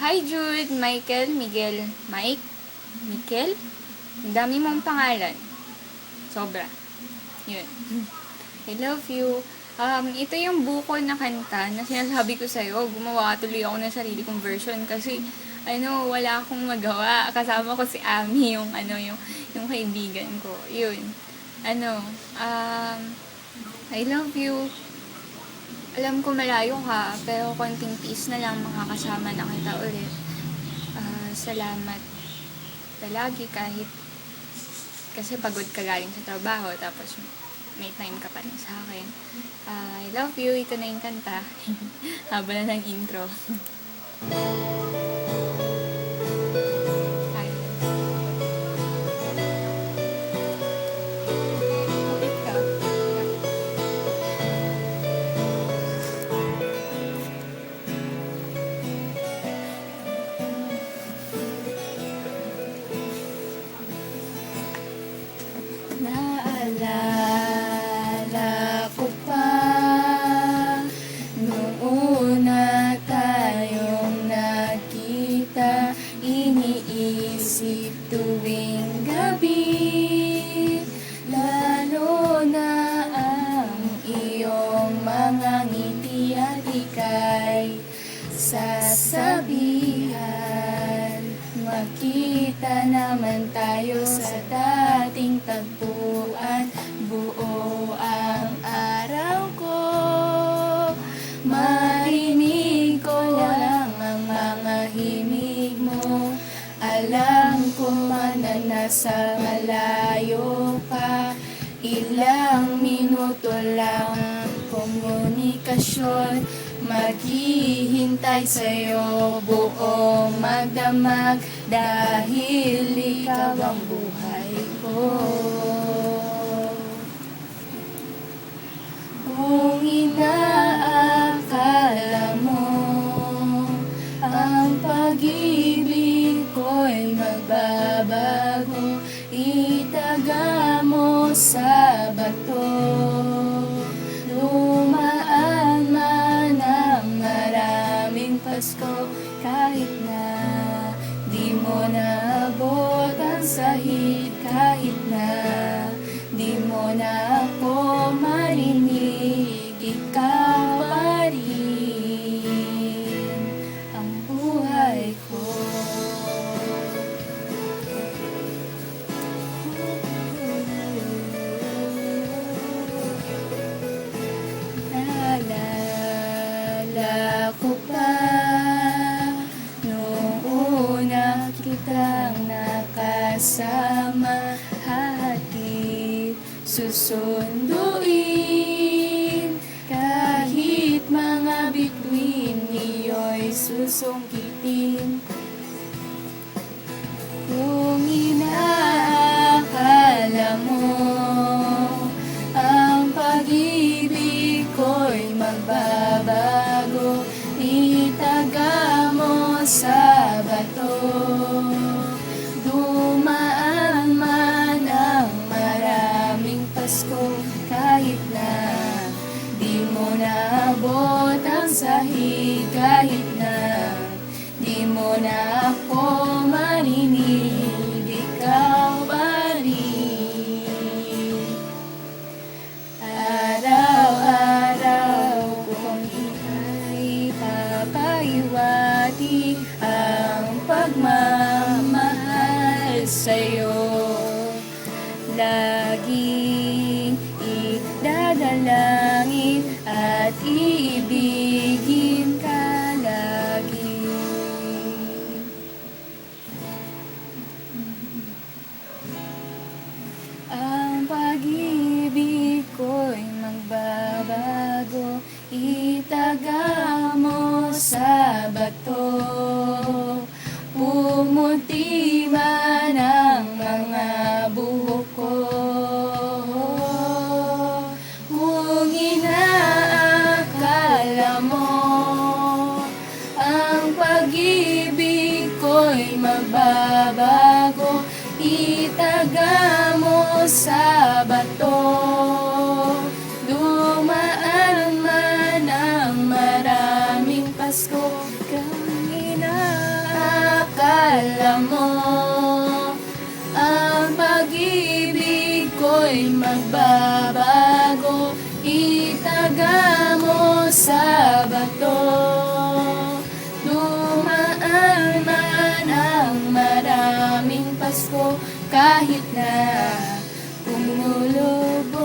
Hi Jude, Michael, Miguel, Mike, Mikel. Ang dami mong pangalan. Sobra. Yun. I love you. Ito yung buko na kanta na sinasabi ko sa'yo. Gumawa tuloy ako ng sarili kong version kasi wala akong magawa. Kasama ko si Ami, yung kaibigan ko. Yun. I love you. Alam ko malayo ka, pero konting peace na lang makakasama na kita ulit. Salamat palagi kahit kasi pagod ka galing sa trabaho, tapos may time ka pa rin sa akin. I love you. Ito na yung kanta. Haba na ng intro. Naalala ko pa noong una tayong nagkita, iniisip tuwing gabi, lalo na ang iyong mga ngiti at ika'y sasabihan. Makita naman tayo sa dating tagpuan, buo ang araw ko. Marinig ko lang ang mga himig mo. Alam ko man na nasa malayo ka, ilang minuto lang ang komunikasyon. Maghihintay sa'yo buong magdamag, dahil ikaw ang buhay ko. Kung inaakala mo ang pag-ibig ko'y magbabago, itaga mo sa bato. Dumaan man ang maraming Pasko, kahit na di mo naabot ang sahig, kahit na di mo na ako marinig, ikaw pa rin ang buhay ko. Naalala ko pa noong una kitang nakasama, hahatid, susunduin, kahit mga bituin niyo'y susungkitin. Kung inaakala mo ang pag-ibig ko'y magbabago, itaga mo sa bato. Dumaan man ang maraming Pasko, kahit na di mo naabot ang sahig, kahit na di mo na ako marinig, ikaw pa rin. Araw-araw kong ika'y papaiwati ang pagmamahal sa'yo. Laging idadalangin at iibigin ka lagi. Ang pag-ibig ko'y magbabago, itaga mo sa bato. Pumuti man ang mga buhok ko, kung inaakala mo ang pag-ibig ko'y magbabago, itaga mo sa bato. Dumaan man ang maraming Pasko, kang ina alam mo, ang pag-ibig ko'y magbabago. Itaga mo sa bato, dumaan man ang maraming Pasko, kahit na umulubog